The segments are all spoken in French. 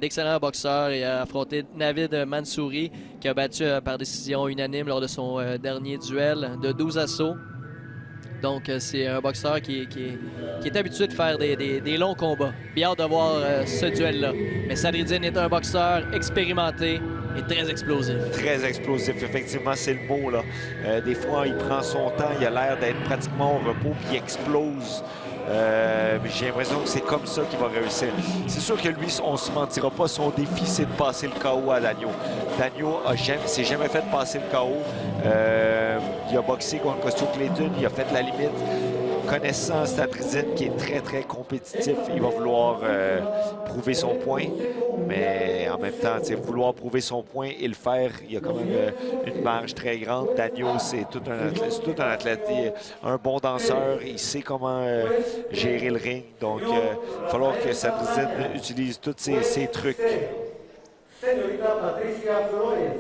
D'excellents boxeurs et a affronté Navid Mansouri qui a battu par décision unanime lors de son dernier duel de 12 assauts. Donc c'est un boxeur qui est habitué de faire des longs combats. Bien hâte de voir ce duel-là. Mais Sadreddine est un boxeur expérimenté et très explosif. Très explosif, effectivement, c'est le mot, là. Des fois, il prend son temps, il a l'air d'être pratiquement au repos, puis il explose. J'ai l'impression que c'est comme ça qu'il va réussir. C'est sûr que lui, on ne se mentira pas, son défi, c'est de passer le KO à Daniel. Daniel s'est jamais fait passer le KO. Il a boxé contre Costco Clayton, il a fait la limite. Connaissant Sadreddine qui est très, très compétitif, il va vouloir prouver son point. Mais en même temps, vouloir prouver son point et le faire, il y a quand même une marge très grande. Daniel, c'est tout un athlète, un bon danseur. Il sait comment gérer le ring. Donc, il va falloir que Sadreddine utilise tous ses trucs. Señorita Patricia Flores,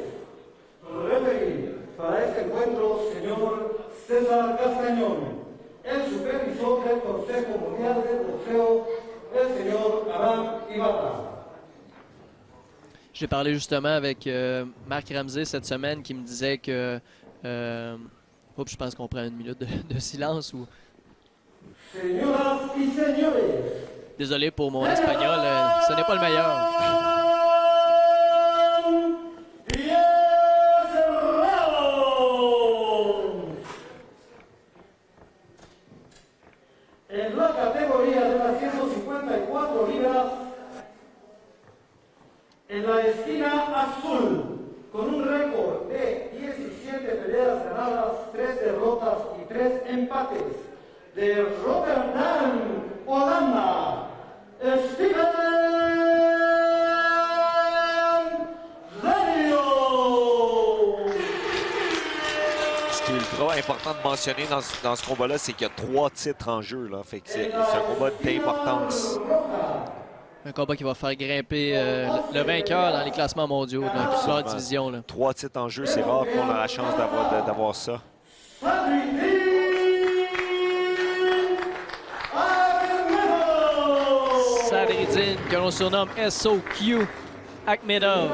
referee para este encuentro, señor César Castañón. El supervisor del Consejo Mundial de Boxeo, el señor Aram Ibata. J'ai parlé justement avec Marc Ramsey cette semaine qui me disait que... Oups, je pense qu'on prend une minute de silence. Ou... Señoras y señores. Désolé pour mon espagnol, ce n'est pas le meilleur. En la categoría de las 154 libras, en la esquina azul, con un récord de 17 peleas ganadas, 3 derrotas y 3 empates, de Rotterdam, Holanda, Steven Daniel. Ce qui est ultra important de mentionner dans ce combat-là, c'est qu'il y a 3 titres en jeu. Là. Fait que c'est un combat d'importance. Un combat qui va faire grimper le vainqueur dans les classements mondiaux dans plusieurs divisions. Là. 3 titres en jeu, c'est rare qu'on a la chance d'avoir ça. Sadreddine, que l'on surnomme SOQ Akhmedov.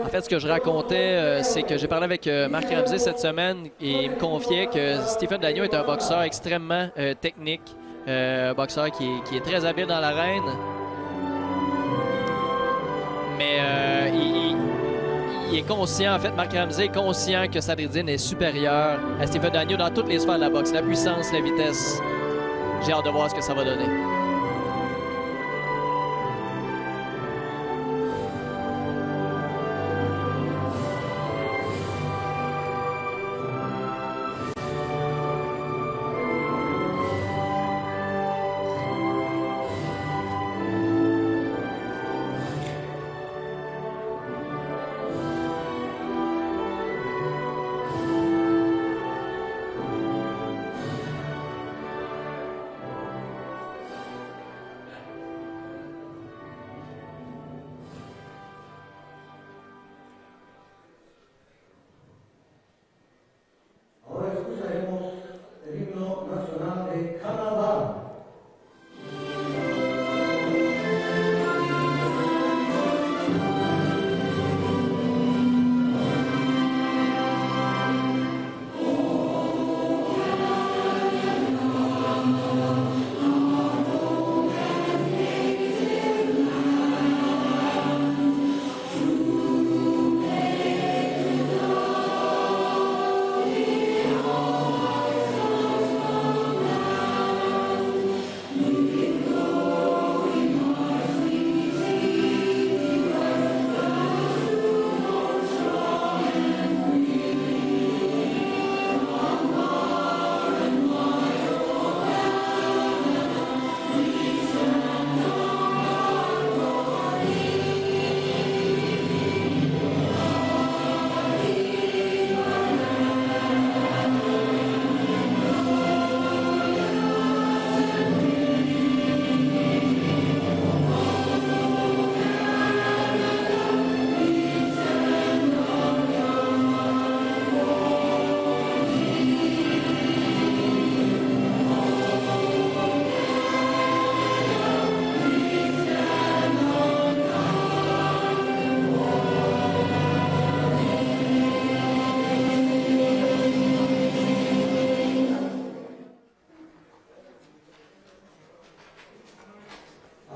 En fait, ce que je racontais, c'est que j'ai parlé avec Marc Ramsey cette semaine et il me confiait que Stephen Daniel est un boxeur extrêmement technique, un boxeur qui est très habile dans l'arène. Mais il est conscient, en fait, Marc Ramsey est conscient que Sadreddine est supérieur à Stephen Daniel dans toutes les sphères de la boxe, la puissance, la vitesse. J'ai hâte de voir ce que ça va donner.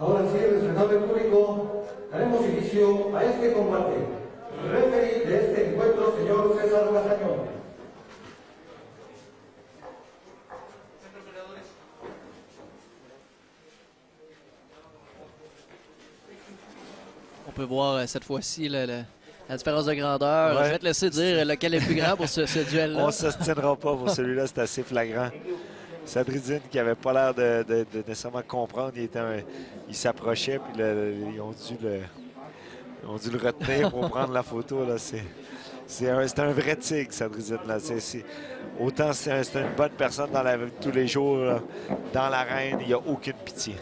Ahora sí, respetable público, daremos inicio a este combate. Referee de este encuentro, señor César Castañón. On peut voir cette fois-ci la différence de grandeur. Ouais. Je vais te laisser dire lequel est le plus grand pour ce duel-là. On ne s'ostinera pas pour celui-là, c'est assez flagrant. Sadridine qui n'avait pas l'air de nécessairement comprendre, il s'approchait, puis ils ont dû le retenir pour prendre la photo. C'est un vrai tigre, Sadridine. Autant c'est une bonne personne dans la vie de tous les jours, là, dans l'arène, il n'y a aucune pitié.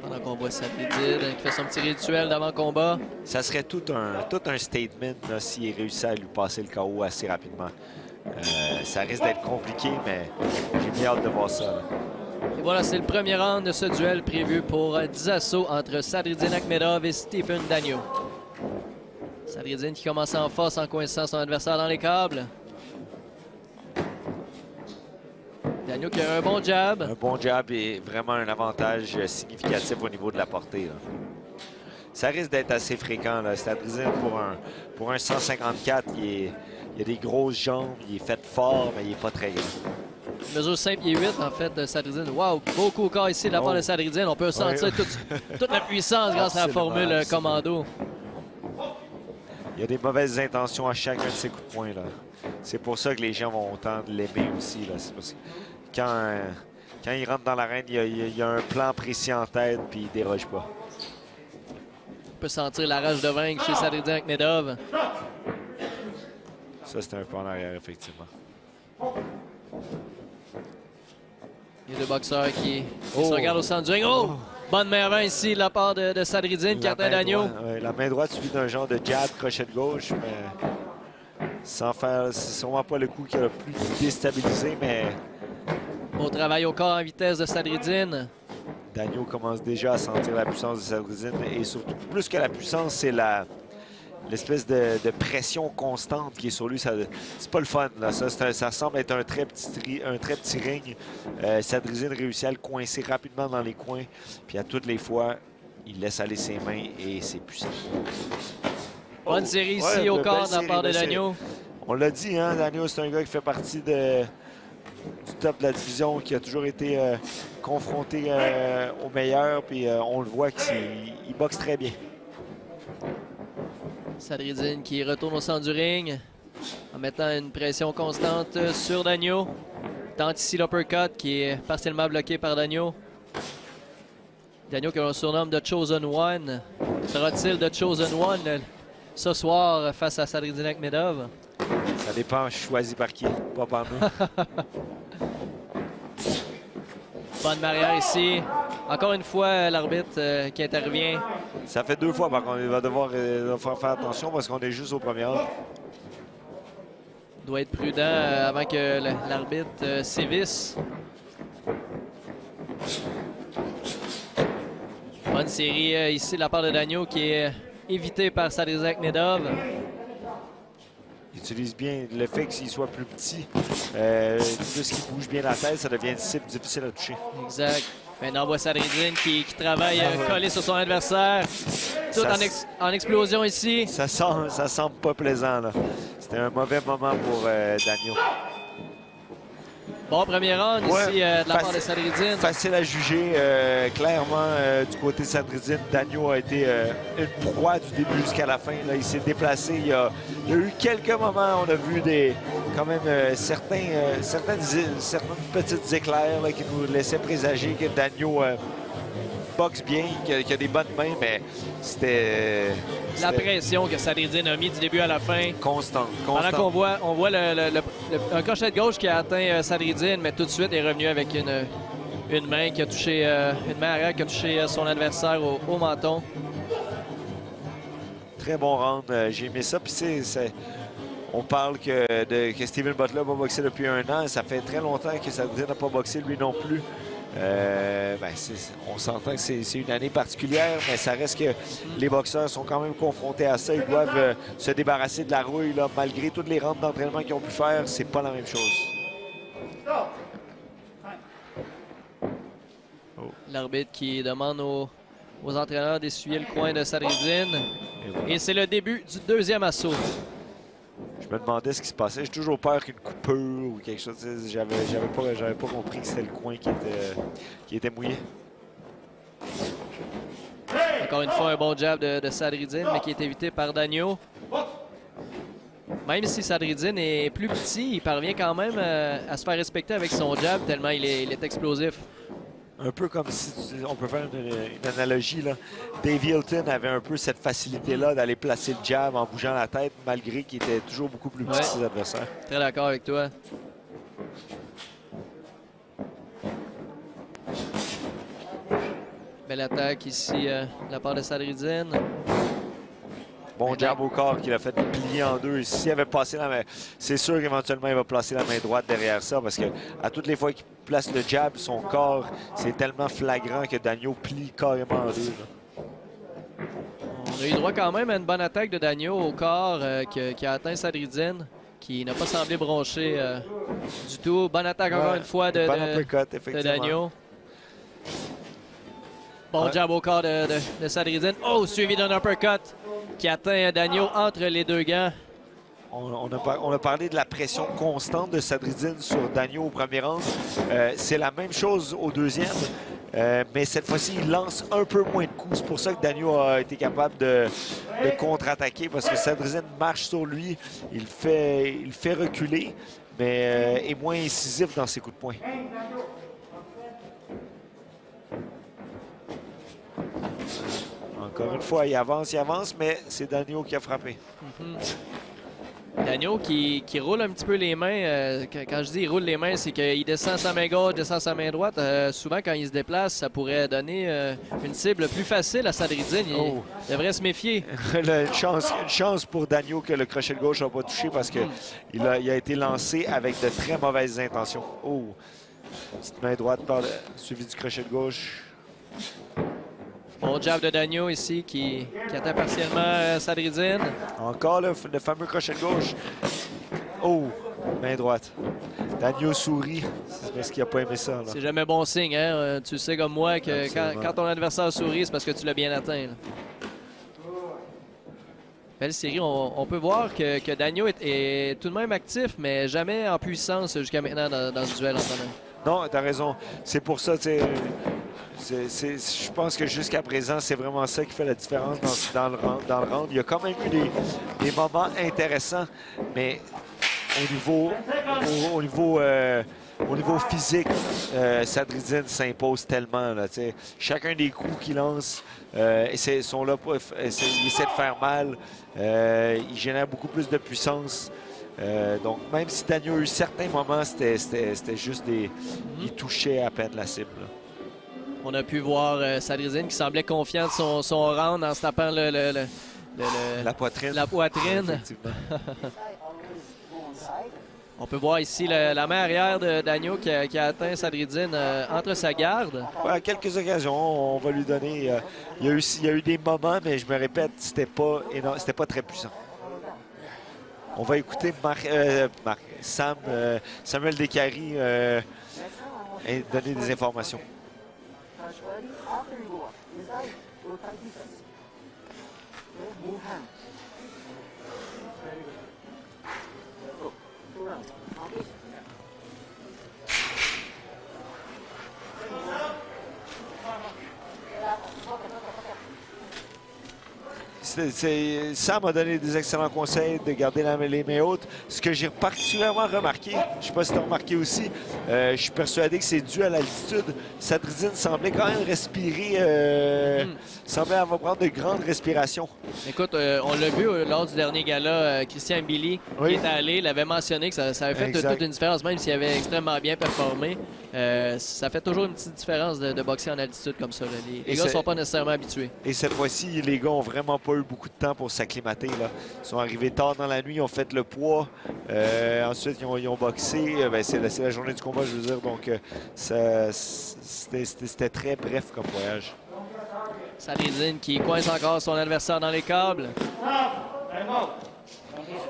Pendant qu'on voit Sadridine qui fait son petit rituel d'avant-combat. Ça serait tout un statement s'il réussit à lui passer le KO assez rapidement. Ça risque d'être compliqué, mais j'ai bien hâte de voir ça. Là. Et voilà, c'est le premier round de ce duel prévu pour 10 assauts entre Sadridine Akhmedov et Stephen Dagneau. Sadridine qui commence en force en coinçant son adversaire dans les câbles. Dagneau qui a un bon jab. Un bon jab et vraiment un avantage significatif au niveau de la portée. Là. Ça risque d'être assez fréquent. Sadridine, pour un 154, il a des grosses jambes, il est fait fort, mais il n'est pas très grand. Il mesure 5 pieds 8 en fait de Sadridine. Wow, beau coup au corps ici de la part de Sadridine. On peut sentir toute la puissance grâce à la formule commando. Il y a des mauvaises intentions à chacun de ses coups de poing. C'est pour ça que les gens vont autant l'aimer aussi. C'est parce que quand il rentre dans l'arène, il y a un plan précis en tête puis il ne déroge pas. On peut sentir la rage de vaincre chez Sadridine Akhmedov. Ça, c'est un peu en arrière, effectivement. Il y a deux boxeurs qui se regardent au centre du ring. Oh! Bonne main avant ici de la part de Sadridine qui atteint Dagneau. La main droite suivie d'un genre de jab, crochet de gauche, mais sans faire... C'est sûrement pas le coup qui a le plus déstabilisé, mais... Beau travail au corps en vitesse de Sadridine. Dagneau commence déjà à sentir la puissance de Sadridine et surtout, plus que la puissance, c'est l'espèce de pression constante qui est sur lui. C'est pas le fun. Là. Ça semble être un très petit ring. Sadridine réussit à le coincer rapidement dans les coins. Puis à toutes les fois, il laisse aller ses mains et c'est puissant. Bonne série ici au corps de la part de Dagneau. On l'a dit, hein, Dagneau, c'est un gars qui fait partie du top de la division, qui a toujours été confronté au meilleur. Puis on le voit qu'il boxe très bien. Sadridine qui retourne au centre du ring en mettant une pression constante sur Dagneau. Tente ici l'uppercut qui est partiellement bloqué par Dagneau. Dagneau qui a un surnomme de Chosen One. Sera-t-il de Chosen One ce soir face à Sadridine Akhmedov? Ça dépend choisi par qui, pas par nous. Bonne barrière ici. Encore une fois, l'arbitre qui intervient. Ça fait deux fois, par contre. Il va devoir faire attention parce qu'on est juste au premier round. Doit être prudent avant que l'arbitre sévisse. Bonne série ici de la part de Dagneau qui est évité par Sadridine Akhmedov. Il utilise bien le fait qu'il soit plus petit. Plus qu'il bouge bien la tête, ça devient difficile à toucher. Exact. Maintenant, on voit Sadridine qui travaille collé sur son adversaire. Tout en explosion ici. Ça semble pas plaisant. C'était un mauvais moment pour Dagneau. Bon premier round ici de la part de Sadridine. Facile à juger. Clairement, du côté de Sadridine, Dagneau a été une proie du début jusqu'à la fin. Là, il s'est déplacé. Il y a eu quelques moments, on a vu quand même certaines petites éclairs là, qui nous laissaient présager que Dagneau boxe bien, qu'il a des bonnes mains, mais c'était... La pression que Sadridine a mis du début à la fin. Constante. Pendant qu'on voit, un crochet de gauche qui a atteint Sadridine, mais tout de suite est revenu avec une main qui a touché, une main arrière qui a touché son adversaire au menton. Très bon round. J'ai aimé ça. Puis on parle que Steven Butler n'a pas boxé depuis un an. Ça fait très longtemps que Sadridine n'a pas boxé, lui non plus. On s'entend que c'est une année particulière, mais ça reste que les boxeurs sont quand même confrontés à ça. Ils doivent se débarrasser de la rouille, là, malgré toutes les rentes d'entraînement qu'ils ont pu faire. C'est pas la même chose. L'arbitre qui demande aux entraîneurs d'essuyer le coin de Sadridine. Et c'est le début du deuxième assaut. Je me demandais ce qui se passait. J'ai toujours peur qu'une coupure ou quelque chose. J'avais pas compris que c'était le coin qui était mouillé. Encore une fois, un bon jab de Sadridine, mais qui est évité par Dagneau. Même si Sadridine est plus petit, il parvient quand même à se faire respecter avec son jab, tellement il est explosif. Un peu comme si, on peut faire une analogie, là. Dave Hilton avait un peu cette facilité-là d'aller placer le jab en bougeant la tête, malgré qu'il était toujours beaucoup plus petit que ses adversaires. Très d'accord avec toi. Belle attaque ici de la part de Sadridine. Bon jab au corps qu'il a fait plier en deux. S'il avait passé la main, c'est sûr qu'éventuellement il va placer la main droite derrière ça parce que à toutes les fois qu'il place le jab, son corps, c'est tellement flagrant que Dagneau plie carrément en deux. Là. On a eu droit quand même à une bonne attaque de Dagneau au corps qui a atteint Sadridine, qui n'a pas semblé broncher du tout. Bonne attaque encore une fois de Dagneau. Bon jab au corps de Sadridine. Oh, suivi d'un uppercut qui atteint Dagneau entre les deux gants. On a parlé de la pression constante de Sadridine sur Dagneau au premier round. C'est la même chose au deuxième, mais cette fois-ci, il lance un peu moins de coups. C'est pour ça que Dagneau a été capable de contre-attaquer, parce que Sadridine marche sur lui, il fait reculer, mais est moins incisif dans ses coups de poing. Encore une fois, il avance, mais c'est Dagneau qui a frappé. Dagneau qui roule un petit peu les mains. Quand je dis il roule les mains, c'est qu'il descend sa main gauche, descend sa main droite. Souvent, quand il se déplace, ça pourrait donner une cible plus facile à Sadridine. Il devrait se méfier. Une chance pour Dagneau que le crochet de gauche n'a pas touché parce qu'il a été lancé avec de très mauvaises intentions. Oh! Petite main droite suivie du crochet de gauche. Bon jab de Dagneau ici qui atteint partiellement Sadridine. Encore le fameux crochet de gauche. Oh, main droite. Dagneau sourit. C'est parce qu'il n'a pas aimé ça. C'est jamais bon signe. Hein? Tu sais comme moi que quand ton adversaire sourit, c'est parce que tu l'as bien atteint. Là. Belle série. On peut voir que Dagneau est tout de même actif, mais jamais en puissance jusqu'à maintenant dans ce duel. Non, tu as raison. C'est pour ça, tu sais. Je pense que jusqu'à présent, c'est vraiment ça qui fait la différence dans le round. Il y a quand même eu des moments intéressants, mais au niveau physique, Sadridine s'impose tellement. Là, chacun des coups qu'il lance, sont là pour il essaie de faire mal. Il génère beaucoup plus de puissance. Donc, même si Dagneau a eu certains moments, c'était juste il touchait à peine la cible. Là. On a pu voir Sadridine qui semblait confiant de son round en se tapant la poitrine. La poitrine. On peut voir ici la main arrière de Dagneau qui a atteint Sadridine entre sa garde. Ouais, à quelques occasions, on va lui donner. Il y a eu des moments, mais je me répète, c'était pas très puissant. On va écouter Samuel Descaries donner des informations. Sam a donné des excellents conseils de garder les mains hautes. Ce que j'ai particulièrement remarqué, je ne sais pas si tu as remarqué aussi, je suis persuadé que c'est dû à l'altitude. Sadridine semblait quand même respirer, semblait avoir prendre de grandes respirations. Écoute, on l'a vu lors du dernier gala, Christian Billy qui est allé, il avait mentionné que ça avait fait toute une différence, même s'il avait extrêmement bien performé. Ça fait toujours une petite différence de boxer en altitude comme ça. Là. Les gars ne sont pas nécessairement habitués. Et cette fois-ci, les gars n'ont vraiment pas eu beaucoup de temps pour s'acclimater. Ils sont arrivés tard dans la nuit, ils ont fait le poids. Ensuite, ils ont boxé. C'est la journée du combat, je veux dire. Donc, c'était très bref comme voyage. Sadruddin qui coince encore son adversaire dans les câbles.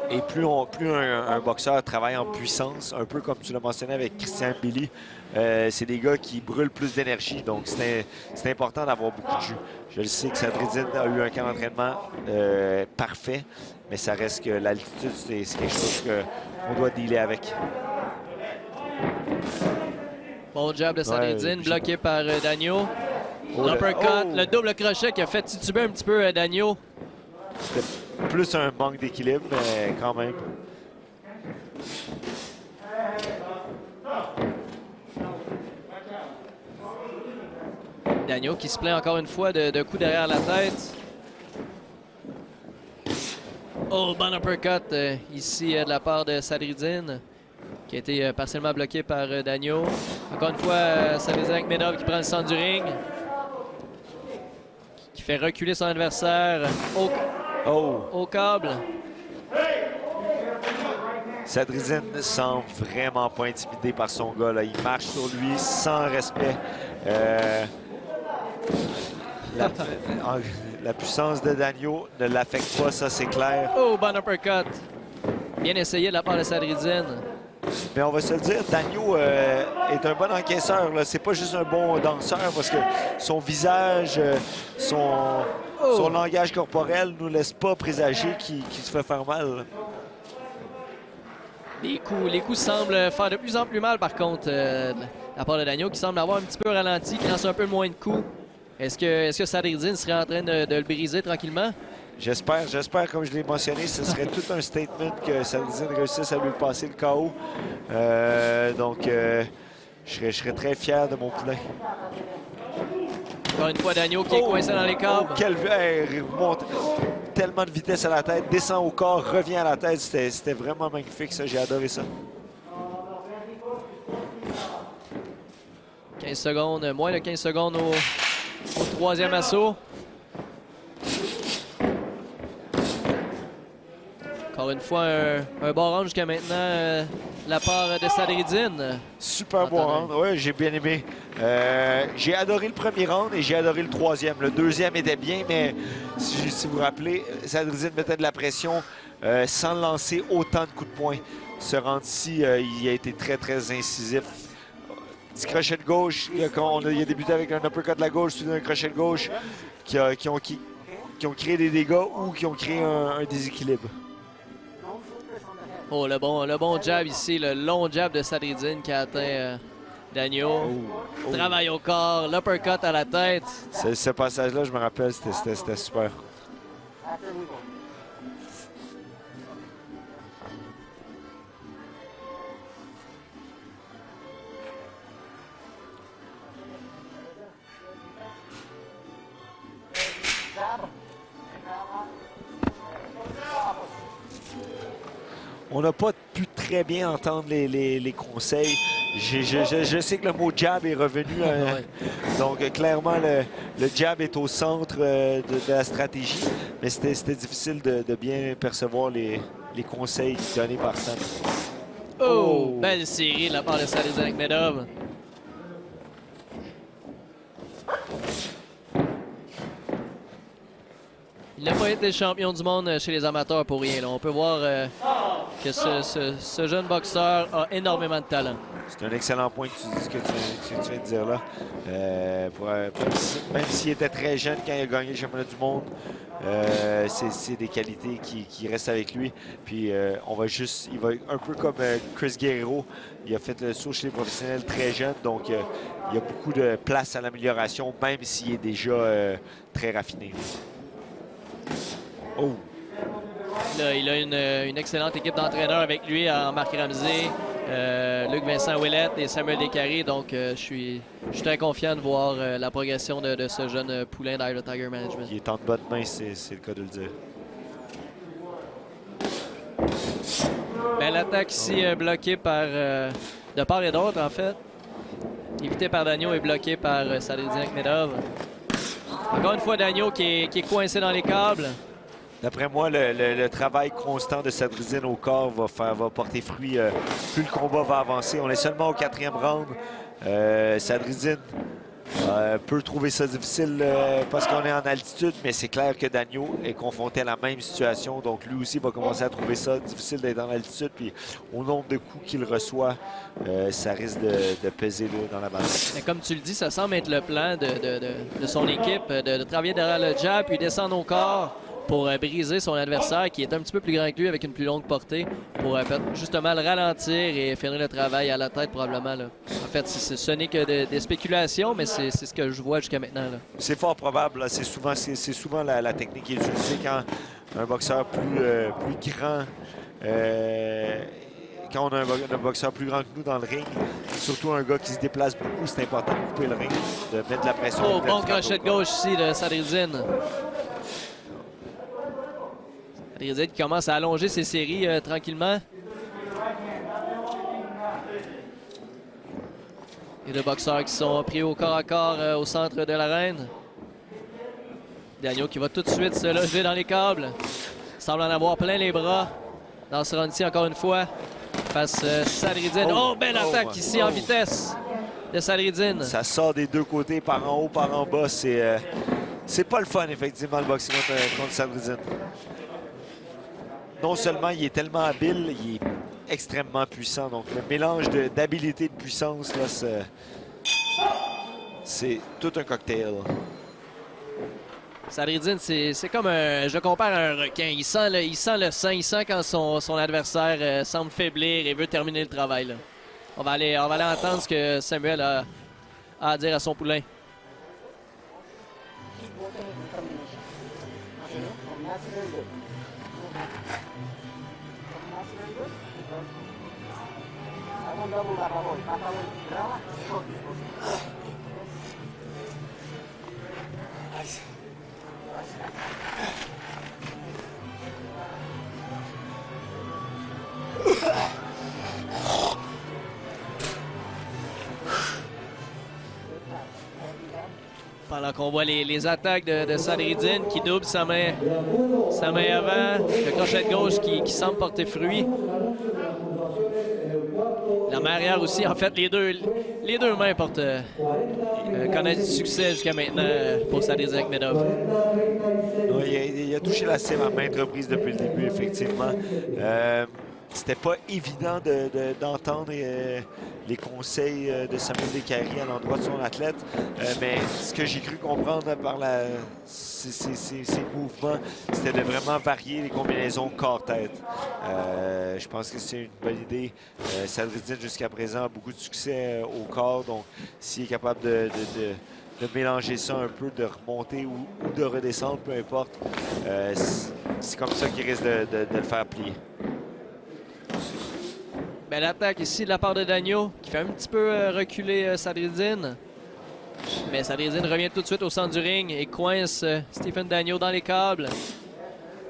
Et plus un boxeur travaille en puissance, un peu comme tu l'as mentionné avec Christian Billy, c'est des gars qui brûlent plus d'énergie. Donc, c'est important d'avoir beaucoup de jus. Je le sais que Sadruddin a eu un camp d'entraînement parfait, mais ça reste que l'altitude, c'est quelque chose qu'on doit dealer avec. Bon jab de Sadruddin, bloqué par Dagneau. Oh, L'uppercut, le double crochet qui a fait tituber un petit peu Dagneau. C'était plus un manque d'équilibre, mais quand même. Dagneau qui se plaint encore une fois de coups derrière la tête. Oh, bon uppercut ici de la part de Sadruddin, qui a été partiellement bloqué par Dagneau. Encore une fois, Sadruddin Akhmedov qui prend le centre du ring, qui fait reculer son adversaire au câble. Sadruddin ne semble vraiment pas intimidé par son gars. Là. Il marche sur lui sans respect. La puissance de Dagneau ne l'affecte pas, ça c'est clair. Oh, bon uppercut. Bien essayé de la part de Sadruddin. Mais on va se le dire, Dagneau est un bon encaisseur. C'est pas juste un bon danseur parce que son visage, son langage corporel nous laisse pas présager qu'il se fait faire mal. Les coups semblent faire de plus en plus mal par contre de la part de Dagneau, qui semble avoir un petit peu ralenti, qui lance un peu moins de coups. Est-ce que Sadruddin serait en train de le briser tranquillement? J'espère, comme je l'ai mentionné, ce serait tout un statement que Sadruddin réussisse à lui passer le KO. Donc, je serais très fier de mon poulain. Encore une fois, Dagneau qui est coincé dans les câbles. Il remonte tellement de vitesse à la tête, descend au corps, revient à la tête. C'était vraiment magnifique, ça. J'ai adoré ça. 15 secondes, moins de 15 secondes au troisième assaut. Encore une fois, un bon round jusqu'à maintenant la part de Sadruddin. Super bon round, oui, j'ai bien aimé. J'ai adoré le premier round et j'ai adoré le troisième. Le deuxième était bien, mais si vous vous rappelez, Sadruddin mettait de la pression sans lancer autant de coups de poing. Ce round-ci, il a été très, très incisif. Petit crochet de gauche, il a débuté avec un uppercut de la gauche, suivi d'un crochet de gauche qui ont créé des dégâts ou qui ont créé un déséquilibre. Oh, le bon jab ici, le long jab de Sadruddin qui a atteint Dagneau. Travail au corps, l'uppercut à la tête. Ce passage-là, je me rappelle, c'était super. On n'a pas pu très bien entendre les conseils. Je sais que le mot jab est revenu. Donc, clairement, le jab est au centre de la stratégie. Mais c'était difficile de bien percevoir les conseils donnés par Sam. Oh! Belle série de la part de Sadruddin Akhmedov. Il n'a pas été champion du monde chez les amateurs pour rien. Là. On peut voir que ce jeune boxeur a énormément de talent. C'est un excellent point que tu viens de dire là. Même s'il était très jeune quand il a gagné le championnat du monde, c'est des qualités qui restent avec lui. Puis il va un peu comme Chris Guerrero. Il a fait le saut chez les professionnels très jeune, donc il y a beaucoup de place à l'amélioration, même s'il est déjà très raffiné. Oh! Là, il a une excellente équipe d'entraîneurs avec lui, en Marc Ramsey, Luc Vincent Ouellette et Samuel Descarrés. Donc, je suis très confiant de voir la progression de ce jeune poulain d'Eye Tiger Management. Il est en de bonnes mains, c'est le cas de le dire. Belle attaque ici, bloquée par de part et d'autre, en fait. Évité par Dagneau et bloqué par Sadruddin Akhmedov. Encore une fois, Dagneau qui est coincé dans les câbles. D'après moi, le travail constant de Sadrudzin au corps va porter fruit plus le combat va avancer. On est seulement au 4e round. Sadrudzin peut trouver ça difficile parce qu'on est en altitude, mais c'est clair que Daigneault est confronté à la même situation. Donc lui aussi va commencer à trouver ça difficile d'être en altitude. Puis au nombre de coups qu'il reçoit, ça risque de peser dans la balance. Mais comme tu le dis, ça semble être le plan de son équipe, de travailler derrière le jab, puis descendre au corps pour briser son adversaire qui est un petit peu plus grand que lui avec une plus longue portée pour justement le ralentir et finir le travail à la tête probablement. Là. En fait, ce n'est que des spéculations, mais c'est ce que je vois jusqu'à maintenant. C'est fort probable. C'est souvent la technique qui est utilisée quand un boxeur plus grand... quand on a un boxeur plus grand que nous dans le ring, surtout un gars qui se déplace beaucoup, c'est important de couper le ring, de mettre de la pression. Oh, bon crochet de gauche ici de Sadrudzin. Sadrudzin qui commence à allonger ses séries tranquillement. Et deux boxeurs qui sont pris au corps à corps au centre de l'arène. Daigneault qui va tout de suite se loger dans les câbles. Semble en avoir plein les bras dans ce round-ci encore une fois. Face Sadrudzin. Oh, belle attaque ici en vitesse de Sadrudzin. Ça sort des deux côtés, par en haut, par en bas. C'est pas le fun, effectivement, le boxing contre Sadrudzin. Non seulement il est tellement habile, il est extrêmement puissant. Donc le mélange d'habileté et de puissance, c'est tout un cocktail. Sadrudzin, c'est comme un... Je compare à un requin. Il sent le sang, il sent quand son adversaire semble faiblir et veut terminer le travail. Là. On va aller entendre ce que Samuel a à dire à son poulain. Pendant qu'on voit les attaques de Sadrudzin qui double sa main avant, le crochet de gauche qui semble porter fruit. La main arrière aussi, en fait, les deux mains connaissent du succès jusqu'à maintenant pour Sadrudzin Akhmedov. Il a touché la cible à maintes reprises depuis le début, effectivement. C'était pas évident d'entendre les conseils de Samuel Décarie à l'endroit de son athlète, mais ce que j'ai cru comprendre par ses mouvements, c'était de vraiment varier les combinaisons corps-tête. Je pense que c'est une bonne idée. Sadrudzin, jusqu'à présent, a beaucoup de succès au corps, donc s'il est capable de mélanger ça un peu, de remonter ou de redescendre, peu importe, c'est comme ça qu'il risque de le faire plier. Belle attaque ici de la part de Daigneault qui fait un petit peu reculer Sadrudzin. Mais Sadrudzin revient tout de suite au centre du ring et coince Stephen Daigneault dans les câbles.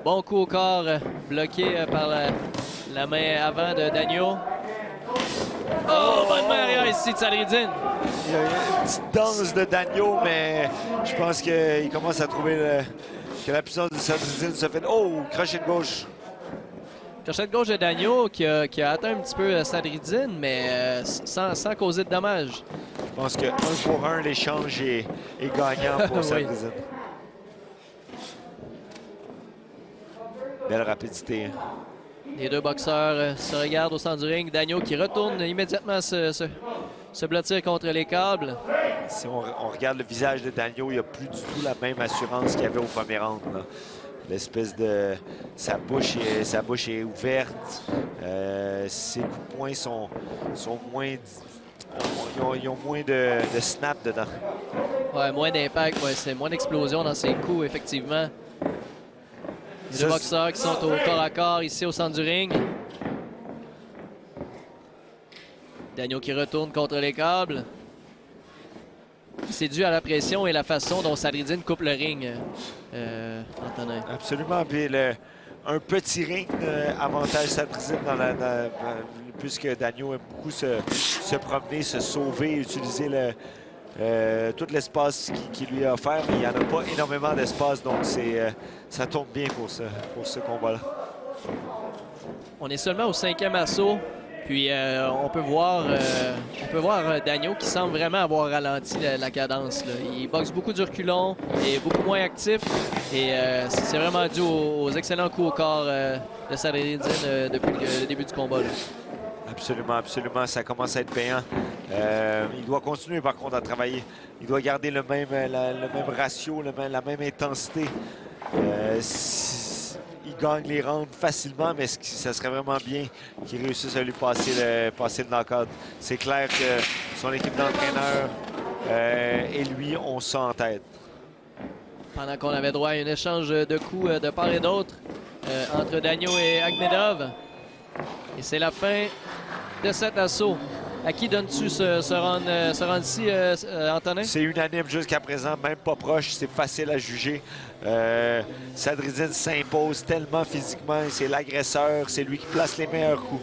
Bon coup au corps bloqué par la main avant de Daigneault. Oh, bonne main arrière ici de Sadrudzin. Il y a une petite danse de Daigneault, mais je pense qu'il commence à trouver que la puissance de Sadrudzin se fait... Oh, crochet de gauche. Crochet de gauche de Daigneault qui a atteint un petit peu Sadrudzin, mais sans causer de dommages. Je pense que 1 pour 1, l'échange est gagnant pour Sadrudzin. Belle rapidité. Les deux boxeurs se regardent au centre du ring. Daigneault qui retourne immédiatement se blottir contre les câbles. Si on regarde le visage de Daigneault, il n'y a plus du tout la même assurance qu'il y avait au premier round. L'espèce de... Sa bouche est ouverte. Ses coups de poing sont moins... Ils ont moins de snap dedans. Ouais, moins d'impact. Ouais, c'est moins d'explosion dans ses coups, effectivement. Les deux boxeurs qui sont au corps à corps ici au centre du ring. Daigneault qui retourne contre les câbles. C'est dû à la pression et la façon dont Sadrudzin coupe le ring, Antonin. Absolument. Puis un petit ring avantage Sadrudzin puisque Daigneault aime beaucoup se promener, se sauver, utiliser tout l'espace qui lui est offert, mais il n'y en a pas énormément d'espace, donc ça tombe bien pour ce combat-là. On est seulement au 5e assaut. Puis on peut voir Dagneau qui semble vraiment avoir ralenti la cadence, là. Il boxe beaucoup du reculon, il est beaucoup moins actif. Et c'est vraiment dû aux excellents coups au corps de Sadreddine depuis le début du combat, là. Absolument, absolument. Ça commence à être payant. Il doit continuer, par contre, à travailler. Il doit garder le même ratio, la même intensité. Il gagne les rounds facilement, mais ça serait vraiment bien qu'il réussisse à lui passer le knockout. C'est clair que son équipe d'entraîneurs et lui ont ça en tête. Pendant qu'on avait droit à un échange de coups de part et d'autre entre Dagneau et Akhmedov. Et c'est la fin de cet assaut. À qui donnes-tu ce round-ci, Antonin? C'est unanime jusqu'à présent, même pas proche. C'est facile à juger. Sadreddine s'impose tellement physiquement. C'est l'agresseur. C'est lui qui place les meilleurs coups.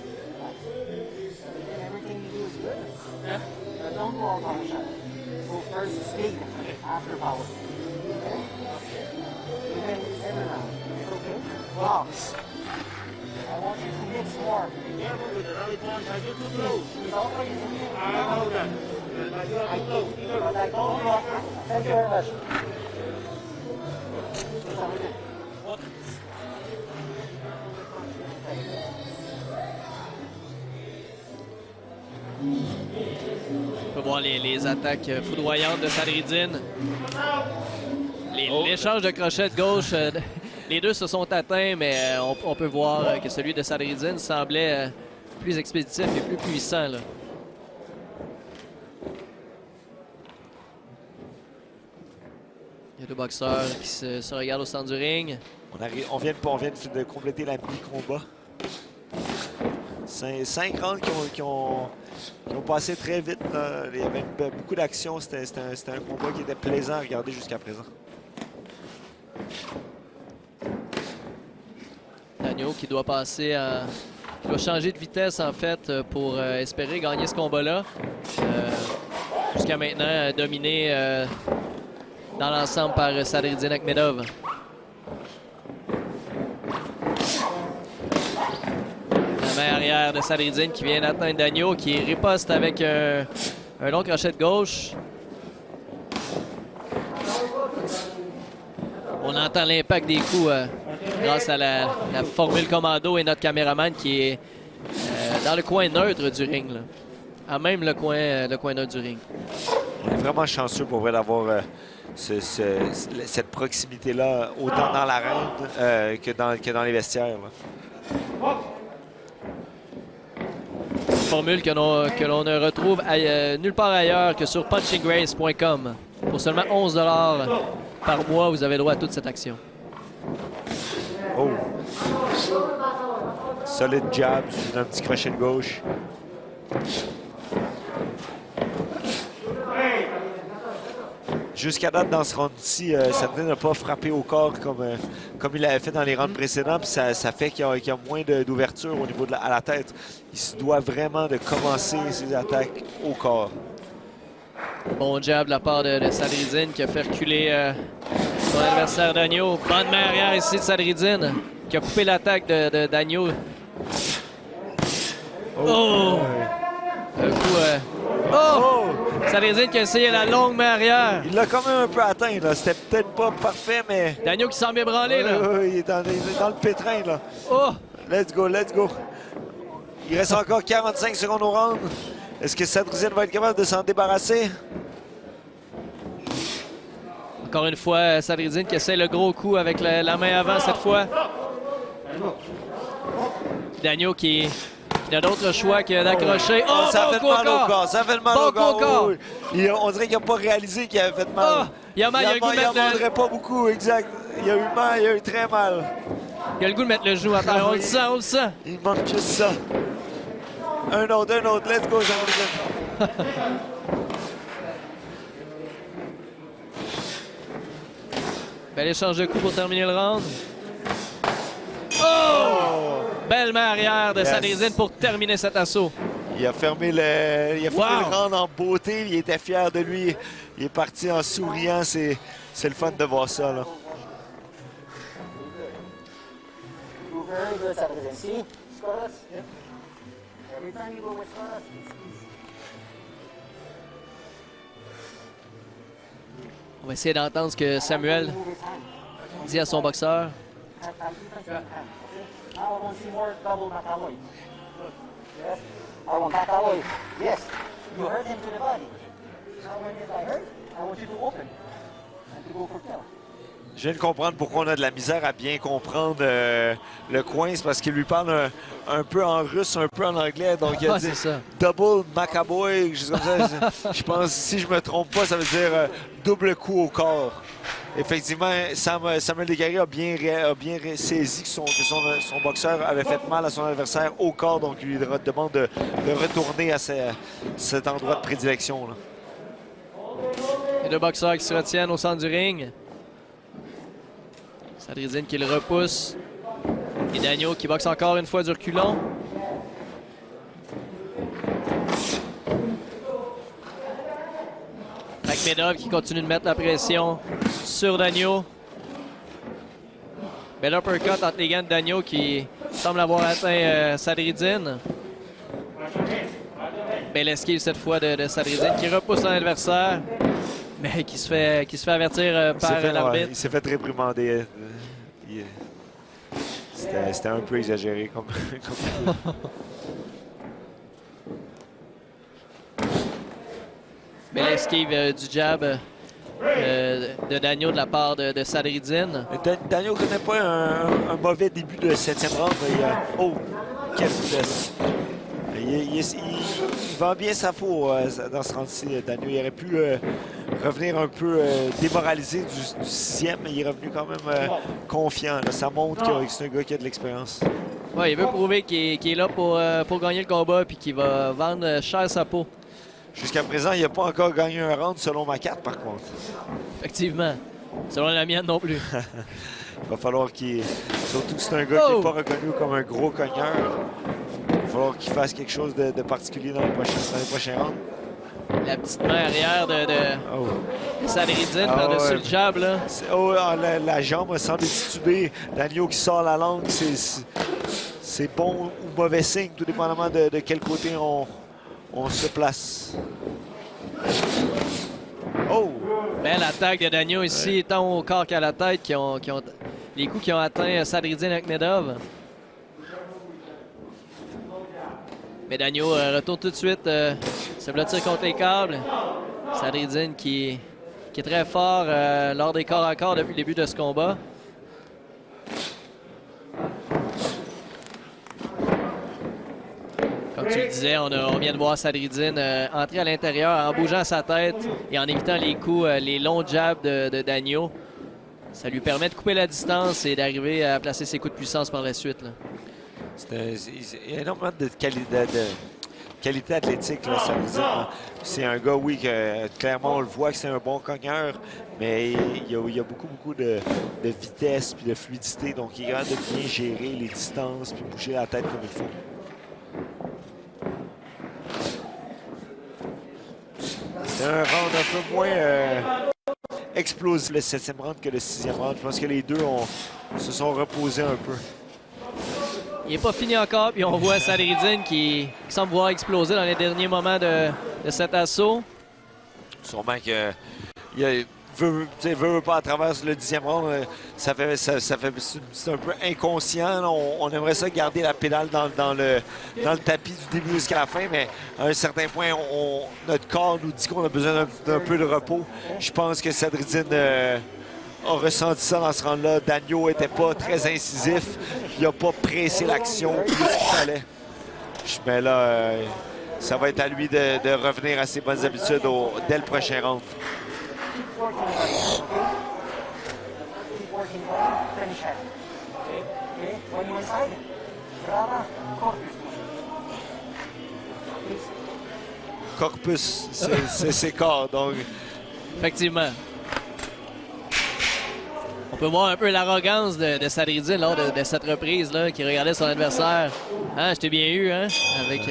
I want you to hit smart. Careful with it. Every time I get too close. It's always I know that. But you are too close. Thank you very much. On peut voir les attaques foudroyantes de Sadreddine. L'échange de crochets de gauche, les deux se sont atteints, mais on peut voir que celui de Sadreddine semblait plus expéditif et plus puissant, là. Il y a deux boxeurs qui se regardent au centre du ring. On vient de compléter la mi-combat. 5 rounds qui ont passé très vite, là. Il y avait beaucoup d'action. C'était un combat qui était plaisant à regarder jusqu'à présent. Dagneau qui doit passer qui doit changer de vitesse en fait pour espérer gagner ce combat-là. Jusqu'à maintenant dominé dans l'ensemble par Sadreddine Akhmedov. La main arrière de Sadreddine qui vient d'atteindre Dagneau, qui riposte avec un long crochet de gauche. On entend l'impact des coups grâce à la formule commando et notre caméraman qui est dans le coin neutre du ring, là. À même le coin neutre du ring. On est vraiment chanceux pour vrai d'avoir cette proximité-là, autant dans l'arène que dans les vestiaires, là. Formule que l'on ne retrouve nulle part ailleurs que sur punchinggrace.com. Pour seulement 11 $ par mois, vous avez droit à toute cette action. Oh! Solide jab sur un petit crochet de gauche. Jusqu'à date, dans ce round-ci, Sadreddine n'a pas frappé au corps comme il l'avait fait dans les rounds précédents. Puis ça fait qu'il y a moins d'ouverture au niveau à la tête. Il se doit vraiment de commencer ses attaques au corps. Bon jab de la part de Sadreddine qui a fait reculer son adversaire Dagneau. Bonne main arrière ici de Sadreddine qui a coupé l'attaque de Dagneau. Oh! Un coup... Oh! Sadreddine qui a essayé la longue main arrière. Il l'a quand même un peu atteint, là. C'était peut-être pas parfait, mais... Dagneau qui semble ébranlé, là. Il est dans le pétrin, là. Oh! Let's go, let's go. Il reste encore 45 secondes au round. Est-ce que Sadreddine va être capable de s'en débarrasser? Encore une fois, Sadreddine qui essaie le gros coup avec la main avant cette fois. Dagneau qui n'a d'autre choix que d'accrocher. Oh, ça bon fait coup mal au au corps. Ça fait mal bon au corps. corps. Oui, oui. On dirait qu'il n'a pas réalisé qu'il avait fait mal. Oh, il a le goût de mettre demanderait pas beaucoup, exact. Il a eu mal, il a eu très mal. Il a le goût de mettre le genou à terre. On le sent, on le sent. Il manque juste ça. Un autre. Let's go, Sadreddine. Bel échange de coups pour terminer le round. Oh! Belle main arrière de Sadreddine pour terminer cet assaut. Il a fermé le round en beauté. Il était fier de lui. Il est parti en souriant. C'est le fun de voir ça, là. Very good, Sadridine. See, Scoras? Yep. Every time you go with Scoras, On va essayer d'entendre ce que Samuel dit à son boxeur. now I want to see more double Macaloy. Yes. I want Macaloy. Yes. You hurt him to the body. Now when I hurt, I want you to open and to go for kill. Je viens de comprendre pourquoi on a de la misère à bien comprendre le coin. C'est parce qu'il lui parle un peu en russe, un peu en anglais. Donc il a dit double Macaboy, quelque chose comme ça. Je pense, si je me trompe pas, ça veut dire double coup au corps. Effectivement, Samuel Desgaris a bien saisi que son boxeur avait fait mal à son adversaire au corps. Donc il lui demande de retourner à cet endroit de prédilection, là. Les deux boxeurs qui se retiennent au centre du ring. Sadridine qui le repousse. Et Dagneau qui boxe encore une fois du reculon. Akhmedov qui continue de mettre la pression sur Dagneau. Bel uppercut entre les gants de Dagneau qui semble avoir atteint Sadridine. Belle esquive cette fois de Sadridine qui repousse son adversaire. Mais qui se fait avertir par l'arbitre. Il s'est fait réprimander. C'était un peu exagéré comme Belle esquive du jab de Dagneau de la part de Sadridine. Dagneau ne connaît pas un mauvais début de 7e round. Oh, quelle vitesse! Il vend bien sa faux dans ce round-ci, Dagneau. Il aurait pu revenir un peu démoralisé du 6e, mais il est revenu quand même confiant. Là. Ça montre que c'est un gars qui a de l'expérience. Ouais, il veut prouver qu'il est là pour gagner le combat et qu'il va vendre cher sa peau. Jusqu'à présent, il n'a pas encore gagné un round selon ma carte, par contre. Effectivement. Selon la mienne non plus. Il va falloir qu'il... Surtout que c'est un gars qui n'est pas reconnu comme un gros cogneur. Il va falloir qu'il fasse quelque chose de particulier dans les prochains rounds. La petite main arrière de Sadridine par-dessus le jab. Là. La jambe semble titubée. Dagneau qui sort la langue, c'est bon ou mauvais signe, tout dépendamment de quel côté on se place. Oh! Belle attaque de Dagneau ici, tant au corps qu'à la tête, les coups qui ont atteint Sadridine Akhmedov. Mais Dagneau retourne tout de suite, se blottir contre les câbles. Sadridine qui est très fort lors des corps à corps depuis le début de ce combat. Comme tu le disais, on vient de voir Sadridine entrer à l'intérieur en bougeant sa tête et en évitant les coups, les longs jabs de Dagneau. Ça lui permet de couper la distance et d'arriver à placer ses coups de puissance par la suite. Là. Il y a énormément de qualité athlétique, là, Sadridine. C'est un gars, oui, que clairement on le voit que c'est un bon cogneur, mais il y a beaucoup de vitesse et de fluidité. Donc il est capable de bien gérer les distances puis bouger la tête comme il faut. C'est un round un peu moins explosif, le 7e round, que le 6e round. Je pense que les deux se sont reposés un peu. Il n'est pas fini encore, puis on voit Sadridine qui semble vouloir exploser dans les derniers moments de cet assaut. Sûrement que veut pas à travers le 10e round, c'est un peu inconscient. Là. On aimerait ça garder la pédale dans le tapis du début jusqu'à la fin, mais à un certain point, notre corps nous dit qu'on a besoin d'un peu de repos. Je pense que Sadridine a ressenti ça dans ce round-là. Dagneau n'était pas très incisif. Il n'a pas pressé l'action plus qu'il fallait. Mais là, ça va être à lui de revenir à ses bonnes habitudes dès le prochain round. Keep working hard, finish it. Okay? When you're inside, Brava, corpus. Corpus, c'est corps, donc. Effectivement. On peut voir un peu l'arrogance de Sadridine lors de cette reprise, là, qui regardait son adversaire. Ah, je t'ai bien eu, hein? Avec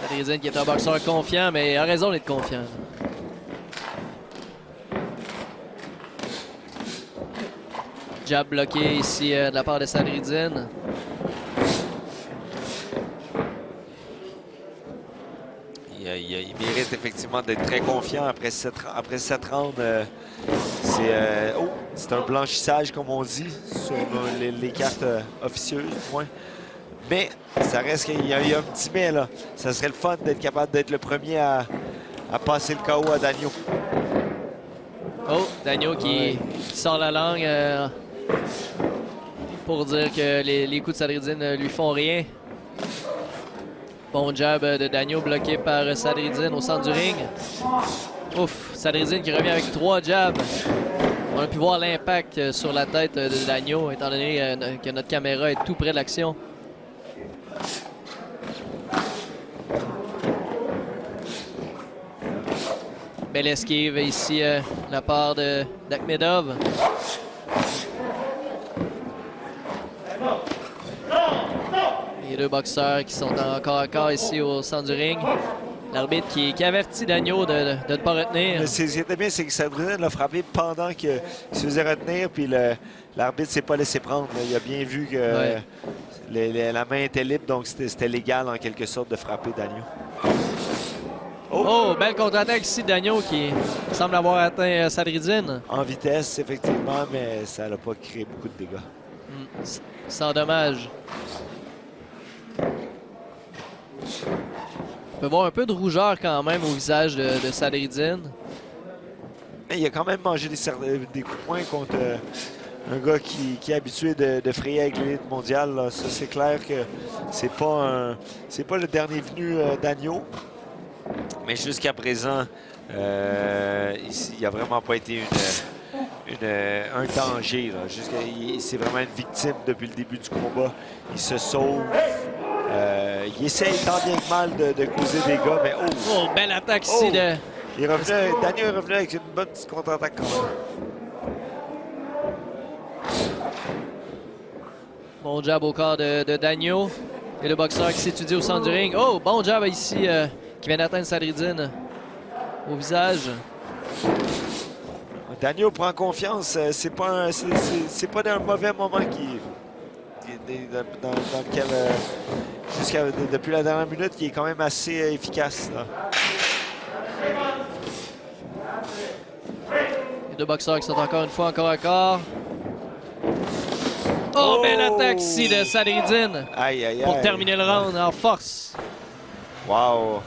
Sadridine qui est un boxeur confiant, mais il a raison d'être confiant. Jab bloqué ici de la part de Sadridine. Il mérite effectivement d'être très confiant après 7 rounds. C'est un blanchissage, comme on dit, sur les cartes officieuses, du moins. Mais ça reste qu'il y a un petit mais là. Ça serait le fun d'être capable d'être le premier à passer le KO à Dagno. Oh, Dagno qui sort la langue pour dire que les coups de Sadridine ne lui font rien. Bon jab de Dagno bloqué par Sadridine au centre du ring. Ouf, Sadridine qui revient avec 3 jabs. On a pu voir l'impact sur la tête de Dagno, étant donné que notre caméra est tout près de l'action. Belle esquive ici de la part d'Akhmedov. Les deux boxeurs qui sont encore à corps ici au centre du ring. L'arbitre qui avertit Dagno de ne pas retenir. Ce qui était bien, c'est que Sadridine l'a frappé pendant qu'il se faisait retenir, puis l'arbitre ne s'est pas laissé prendre. Il a bien vu que la main était libre, donc c'était légal en quelque sorte de frapper Dagno. Oh, belle contre-attaque ici de Dagno qui semble avoir atteint Sadridine. En vitesse, effectivement, mais ça n'a pas créé beaucoup de dégâts. Sans dommage. On peut voir un peu de rougeur quand même au visage de Sadridine. Mais il a quand même mangé des coups de poing contre un gars qui est habitué de frayer avec l'élite mondiale. Là. Ça, c'est clair que c'est pas le dernier venu Dagno. Mais jusqu'à présent, il n'a vraiment pas été un danger. C'est vraiment une victime depuis le début du combat. Il se sauve. Il essaie tant bien que mal de causer des dégâts, mais oh, belle attaque ici de... Dagno est revenu avec une bonne petite contre-attaque quand même. Bon jab au corps de Dagno. Et le boxeur qui s'étudie au centre du ring. Oh, bon jab ici qui vient d'atteindre Sadridine au visage. Dagno prend confiance. C'est pas d'un mauvais moment dans lequel, depuis la dernière minute, qui est quand même assez efficace. Là. Les deux boxeurs qui sont encore une fois encore à corps. Oh, belle attaque ici de Sadridine pour terminer le round en force. Wow!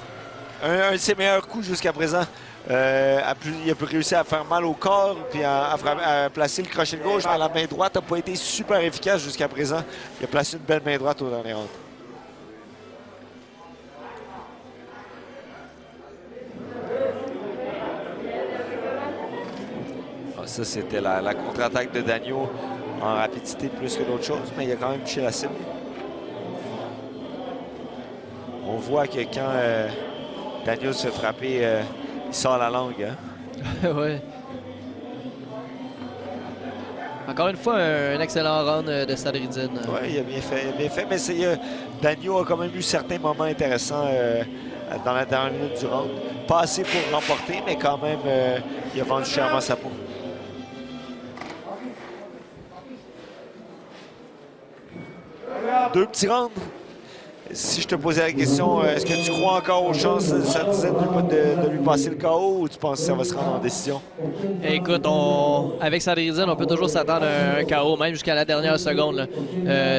Un de ses meilleurs coups jusqu'à présent. Il a réussi à faire mal au corps puis à placer le crochet de gauche, mais la main droite n'a pas été super efficace jusqu'à présent. Il a placé une belle main droite au dernier round. Ça, c'était la contre-attaque de Dagno en rapidité plus que d'autres choses, mais il a quand même touché la cible. On voit que quand Dagno se fait frapper, il sort la langue. Hein? Ouais. Encore une fois, un excellent round de Sadridine. Oui, il a bien fait. Mais Dagno a quand même eu certains moments intéressants dans la dernière minute du round. Pas assez pour remporter, mais quand même, il a vendu chèrement sa peau. Deux petits rounds. Si je te posais la question, est-ce que tu crois encore aux chances de Sadridine de lui passer le KO ou tu penses que ça va se rendre en décision? Écoute, avec Sadridine, on peut toujours s'attendre à un KO, même jusqu'à la dernière seconde. Là.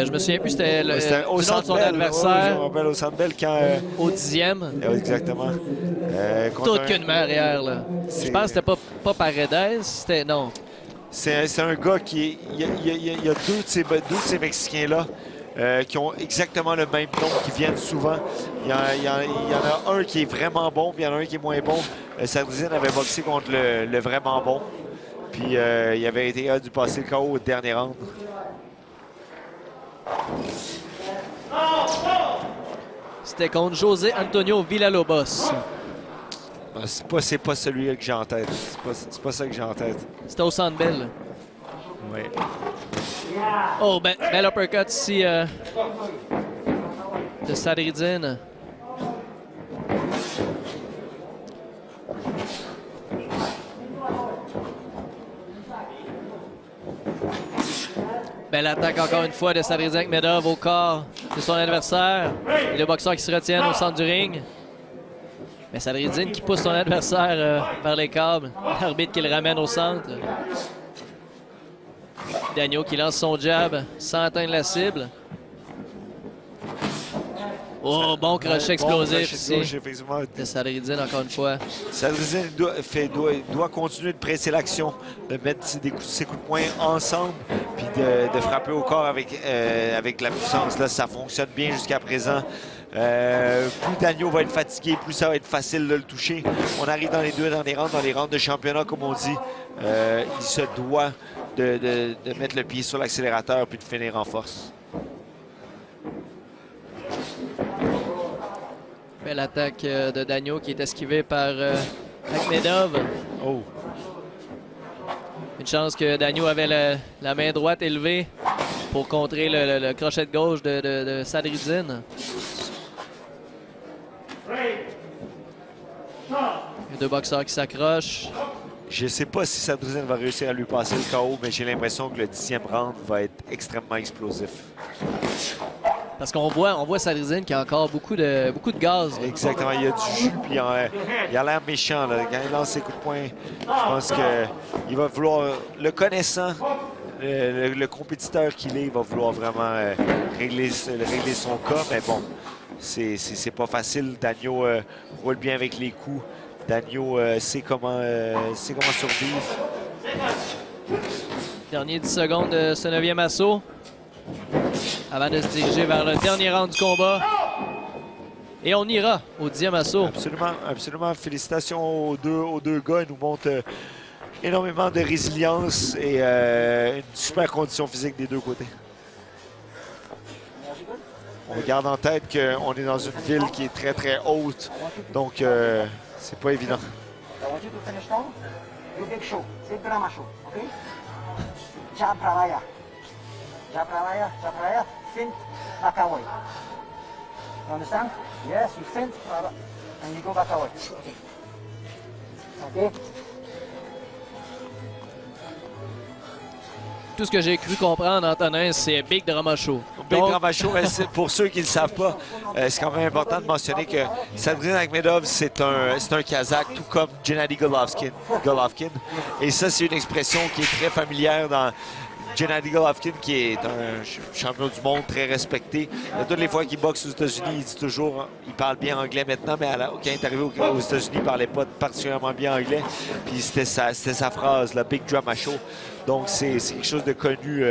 Je me souviens plus, c'était du nom de son adversaire. Je me rappelle au Centre Bell quand... au 10e. Exactement. Toute qu'une main arrière. Là. Je pense que c'était pas Paredes, c'était... Non. C'est un gars qui... Il y a deux de ces Mexicains-là qui ont exactement le même nom, qui viennent souvent. Il y en a un qui est vraiment bon, puis il y en a un qui est moins bon. Sadridine avait boxé contre le vraiment bon. Puis il avait été dû passer le KO au dernier round. C'était contre José Antonio Villalobos. C'est pas celui-là que j'ai en tête. C'est pas ça que j'ai en tête. C'était au Centre Bell. Oui. Oh, bel uppercut ici de Sadridine. Belle attaque encore une fois de Sadrizin Akhmedov au corps de son adversaire. Et le boxeur qui se retient au centre du ring. Mais Sadrizin qui pousse son adversaire vers les câbles. L'arbitre qui le ramène au centre. Dagneau qui lance son jab sans atteindre la cible. Oh, bon crochet explosif ici de Sadrizin encore une fois. Sadrizin doit continuer de presser l'action, de mettre ses coups de poing ensemble, puis de frapper au corps avec la puissance. Là, ça fonctionne bien jusqu'à présent. Plus Dagneau va être fatigué, plus ça va être facile de le toucher. On arrive dans les rounds de championnat, comme on dit. Il se doit de mettre le pied sur l'accélérateur puis de finir en force. Belle attaque de Dagneau qui est esquivée par Akhmedov. Oh. Une chance que Dagneau avait la main droite élevée pour contrer le crochet de gauche de Sadrizin. Il y a deux boxeurs qui s'accrochent. Je ne sais pas si Sadrizin va réussir à lui passer le KO, mais j'ai l'impression que le 10e round va être extrêmement explosif. Parce qu'on voit Sadrizin qui a encore beaucoup de gaz. Là. Exactement, il y a du jus, puis il a l'air méchant. Là. Quand il lance ses coups de poing, je pense qu'il va vouloir, le connaissant, le compétiteur qu'il est, il va vouloir vraiment régler son cas. Mais bon, c'est pas facile. Dagneau roule bien avec les coups. Dagneau sait comment survivre. Dernier 10 secondes de ce 9e assaut. Avant de se diriger vers le dernier round du combat. Et on ira au 10e assaut. Absolument, absolument. Félicitations aux deux gars. Ils nous montrent énormément de résilience et une super condition physique des deux côtés. On garde en tête qu'on est dans une ville qui est très, très haute. Donc, c'est pas évident. I want you to finish strong. You big show. Big drama show. Okay? Jab Pravaya. Jab Pravaya. Jab Pravaya. Fint. Back away. You understand? Yes, you fint. And you go back away. Okay? Tout ce que j'ai cru comprendre, Antonin, c'est Big Drama Show. Big Drama Show, pour ceux qui ne le savent pas, c'est quand même important de mentionner que Sadrizin Akhmedov, c'est un Kazakh, tout comme Gennady Golovkin. Et ça, c'est une expression qui est très familière dans Gennady Golovkin, qui est un champion du monde très respecté. Toutes les fois qu'il boxe aux États-Unis, il dit toujours, il parle bien anglais maintenant, mais quand il est arrivé aux États-Unis, il ne parlait pas particulièrement bien anglais. Puis c'était sa phrase, le Big Drama Show. Donc, c'est quelque chose de connu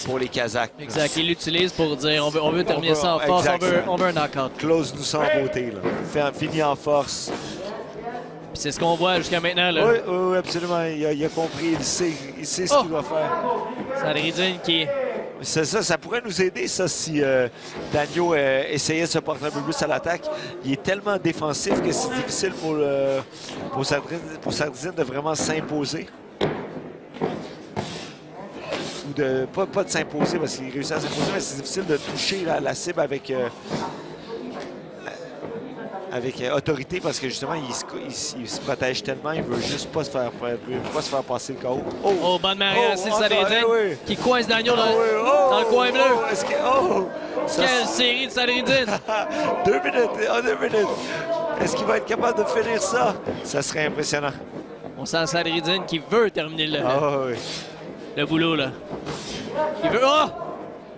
pour les Kazakhs. Exact. Il l'utilise pour dire on veut terminer ça en force, on veut un knockout. Close-nous sans beauté. Fini en force. C'est ce qu'on voit jusqu'à maintenant. Là. Oui, absolument. Il a compris, il sait ce qu'il doit faire. Sadrizin qui... Ça pourrait nous aider, ça, si Dagneau essayait de se porter un peu plus à l'attaque. Il est tellement défensif que c'est difficile pour Sadrizin de vraiment s'imposer. Ou pas de s'imposer parce qu'il réussit à s'imposer, mais c'est difficile de toucher la cible avec autorité parce que justement, il se protège tellement, il veut juste pas se faire passer le KO. Oh, bonne manière, c'est Sadrizin qui coince Dagneau dans le coin bleu. Quelle série de Sadrizin! 2 minutes. Est-ce qu'il va être capable de finir ça? Ça serait impressionnant. On sent Sadrizin qui veut terminer le boulot, là. Il veut... Oh!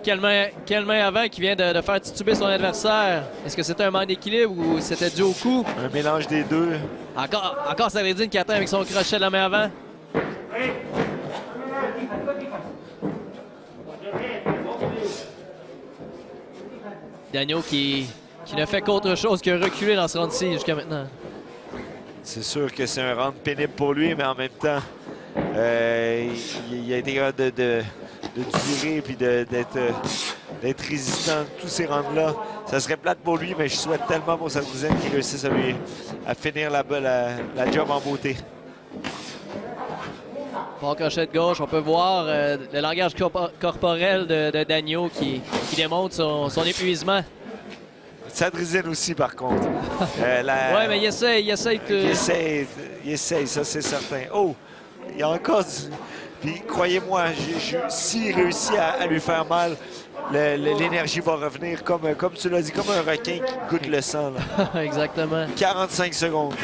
Quelle main avant qui vient de faire tituber son adversaire. Est-ce que c'était un manque d'équilibre ou c'était dû au coup? Un mélange des deux. Encore Sadrizin qui atteint avec son crochet de la main avant. Dagneau qui ne fait qu'autre chose que reculer dans ce round-ci jusqu'à maintenant. C'est sûr que c'est un round pénible pour lui, mais en même temps, il a été capable de durer et d'être résistant tous ces rounds-là. Ça serait plate pour lui, mais je souhaite tellement pour Sadrizin qu'il réussisse à finir la job en beauté. Bon crochet de gauche, on peut voir le langage corporel de Dagneau qui démontre son épuisement. Sadrizin aussi, par contre. Oui, mais il essaye. Il essaye, ça c'est certain. Oh, il y a encore Puis croyez-moi, s'il réussit à lui faire mal, l'énergie va revenir comme tu l'as dit, comme un requin qui goûte le sang. Là. Exactement. 45 secondes.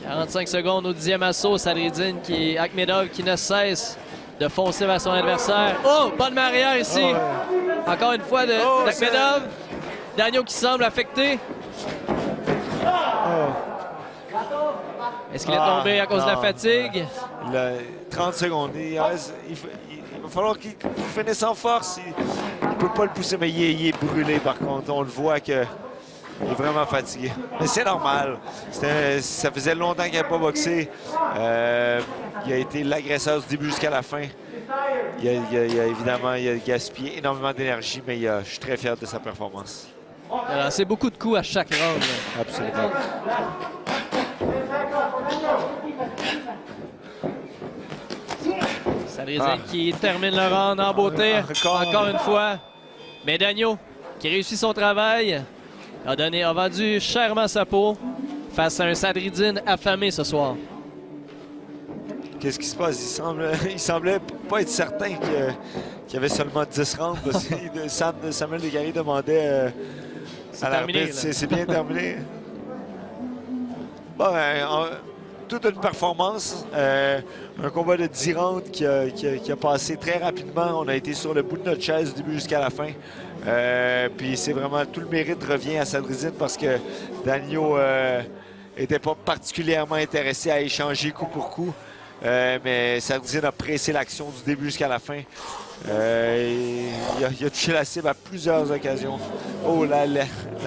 45 secondes au 10e assaut. Sadridine Akhmedov qui ne cesse de foncer vers son adversaire. Oh, bonne barrière ici. Oh, ouais. Encore une fois d'Akhmedov. Dagneau qui semble affecté. Oh. Est-ce qu'il est tombé à cause de la fatigue? 30 secondes. Il va falloir qu'il finisse en force. Il ne peut pas le pousser, mais il est brûlé par contre. On le voit qu'il est vraiment fatigué. Mais c'est normal. Ça faisait longtemps qu'il n'avait pas boxé. Il a été l'agresseur du début jusqu'à la fin. Évidemment, il a gaspillé énormément d'énergie, mais je suis très fier de sa performance. C'est beaucoup de coups à chaque round. Absolument. Sadridine qui termine le round en beauté, encore une fois. Mais Dagneau, qui réussit son travail, a vendu chèrement sa peau face à un Sadridine affamé ce soir. Qu'est-ce qui se passe? Il semblait pas être certain qu'il y avait seulement 10 rounds. Parce que Samuel Desgaris demandait à l'arbitre, c'est bien terminé. Bon, toute une performance. Un combat de 10 rounds qui a passé très rapidement. On a été sur le bout de notre chaise du début jusqu'à la fin. Puis c'est vraiment tout le mérite revient à Sadridine parce que Dagneau n'était pas particulièrement intéressé à échanger coup pour coup. Mais Sadridine a pressé l'action du début jusqu'à la fin. Il a touché la cible à plusieurs occasions. Oh, la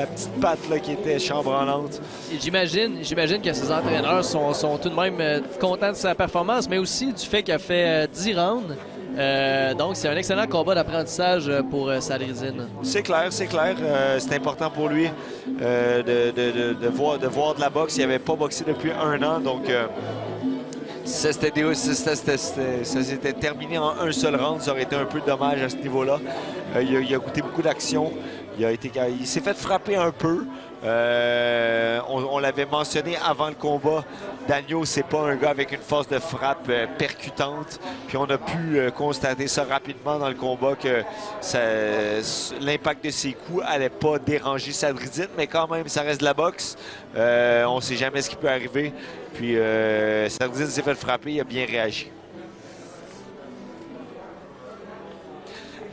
petite patte là, qui était chambranlante. J'imagine que ses entraîneurs sont tout de même contents de sa performance, mais aussi du fait qu'il a fait 10 rounds. Donc, c'est un excellent combat d'apprentissage pour Sadridine. C'est clair, c'est clair. C'est important pour lui de voir de la boxe. Il n'avait pas boxé depuis 1 an, donc... ça s'était terminé en un seul round. Ça aurait été un peu dommage à ce niveau-là. Il a goûté beaucoup d'action. Il s'est fait frapper un peu. On l'avait mentionné avant le combat. Dagneau, c'est pas un gars avec une force de frappe percutante. Puis on a pu constater ça rapidement dans le combat que l'impact de ses coups allait pas déranger Sadridine, mais quand même, ça reste de la boxe. On ne sait jamais ce qui peut arriver. Puis Sadridine s'est fait frapper, il a bien réagi.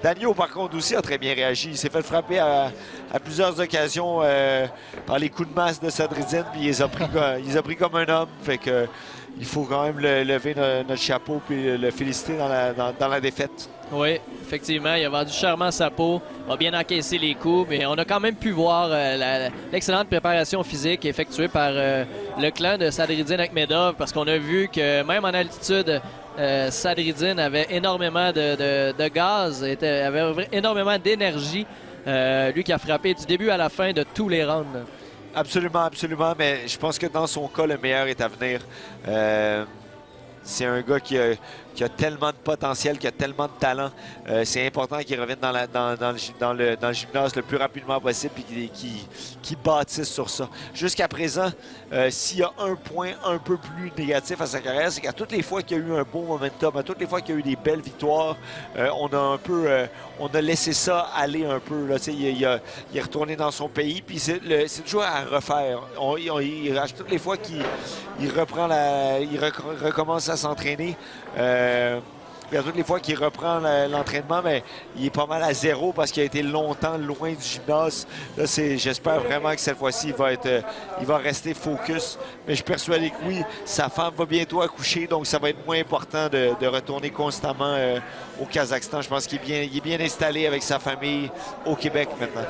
Dagneau, par contre, aussi a très bien réagi. Il s'est fait frapper à plusieurs occasions par les coups de masse de Sadridine, puis il les a pris comme un homme. Fait que il faut quand même lever notre chapeau et le féliciter dans la défaite. Oui, effectivement, il a vendu chèrement sa peau, a bien encaissé les coups, mais on a quand même pu voir l'excellente préparation physique effectuée par le clan de Sadridine Akhmedov, parce qu'on a vu que même en altitude, Sadridine avait énormément de gaz, avait énormément d'énergie. Lui qui a frappé du début à la fin de tous les rounds. Absolument, absolument, mais je pense que dans son cas, le meilleur est à venir. C'est un gars qui a tellement de potentiel, qui a tellement de talent. C'est important qu'il revienne dans le gymnase le plus rapidement possible et qu'il bâtisse sur ça. Jusqu'à présent, s'il y a un point un peu plus négatif à sa carrière, c'est qu'à toutes les fois qu'il y a eu un bon momentum, à toutes les fois qu'il y a eu des belles victoires, on a laissé ça aller un peu. Là. Il est retourné dans son pays, puis c'est toujours à refaire. À toutes les fois qu'il recommence à s'entraîner, à toutes les fois qu'il reprend l'entraînement, mais il est pas mal à zéro parce qu'il a été longtemps loin du gymnase. Là, j'espère vraiment que cette fois-ci, il va rester focus. Mais je suis persuadé que oui, sa femme va bientôt accoucher, donc ça va être moins important de retourner constamment au Kazakhstan. Je pense qu'il est bien installé avec sa famille au Québec maintenant.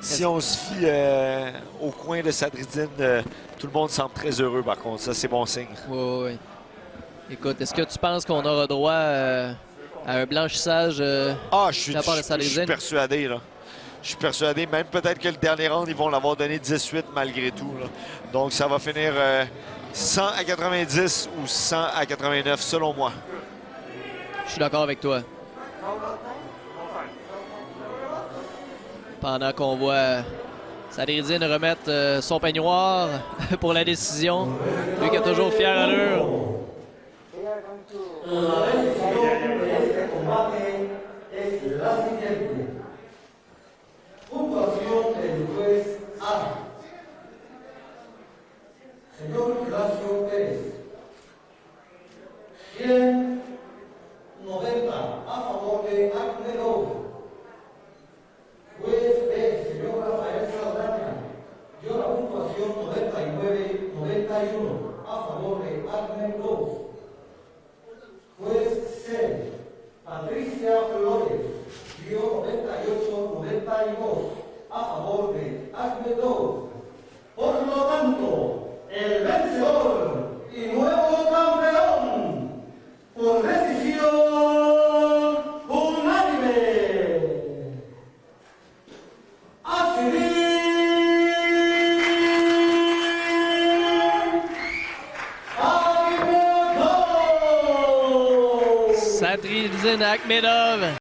Si on se fie au coin de Sadridine, tout le monde semble très heureux par contre. Ça, c'est bon signe. Oui. Écoute, est-ce que tu penses qu'on aura droit à un blanchissage de la part de Sadridine? Je suis persuadé, là. Je suis persuadé. Même peut-être que le dernier round, ils vont l'avoir donné 18 malgré tout. Là. Donc, ça va finir 100 à 90 ou 100 à 89, selon moi. Je suis d'accord avec toi. Pendant qu'on voit Sadridine remettre son peignoir pour la décision. Lui qui est toujours fier à l'heure. La decisión de este combate es la siguiente. Puntuación del juez A. Señor Gelasio Pérez, 190 a favor de Akhmedov. Juez B, señor Rafael Saldaña, dio la puntuación 99-91 a favor de Akhmedov. Juez C, Patricia Flores, dio 98-92 a favor de Akhmedov. Por lo tanto, el vencedor y nuevo campeón por decisión unánime, Sadridine Akhmedov.